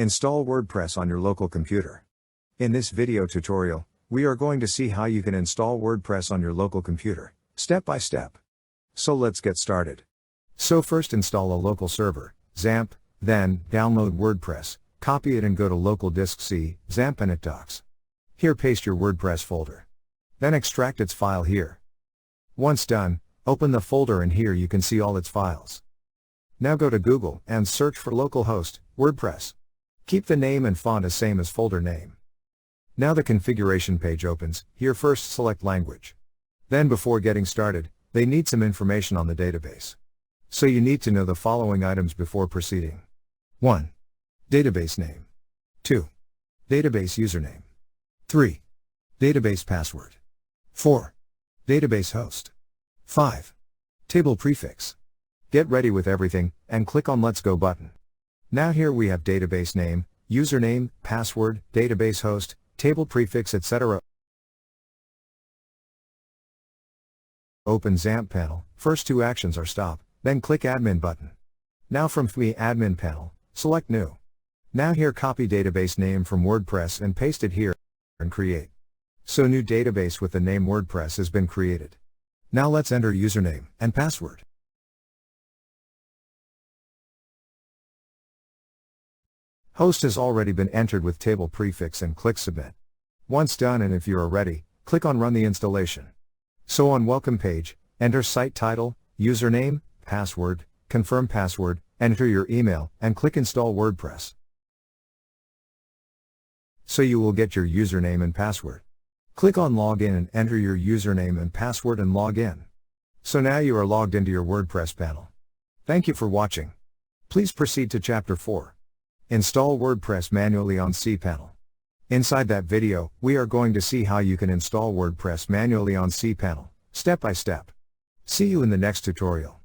Install WordPress on your local computer. In this video tutorial, we are going to see how you can install WordPress on your local computer, step by step. So let's get started. So first install a local server, XAMPP, then download WordPress, copy it and go to local disk C, XAMPP and it docs. Here paste your WordPress folder. Then extract its file here. Once done, open the folder and here you can see all its files. Now go to Google and search for localhost, WordPress. Keep the name and font as same as folder name. Now the configuration page opens, here first select language. Then before getting started, they need some information on the database. So you need to know the following items before proceeding. 1. Database name. 2. Database username. 3. Database password. 4. Database host. 5. Table prefix. Get ready with everything, and click on Let's Go button. Now here we have database name, username, password, database host, table prefix etc. Open XAMPP panel, first two actions are stop, then click admin button. Now from FME admin panel, select new. Now here copy database name from WordPress and paste it here, and create. So new database with the name WordPress has been created. Now let's enter username and password. Host has already been entered with table prefix and click submit. Once done and if you are ready, click on run the installation. So on welcome page, enter site title, username, password, confirm password, enter your email and click install WordPress. So you will get your username and password. Click on login and enter your username and password and log in. So now you are logged into your WordPress panel. Thank you for watching. Please proceed to chapter 4. Install WordPress manually on cPanel. Inside that video, we are going to see how you can install WordPress manually on cPanel, step by step. See you in the next tutorial.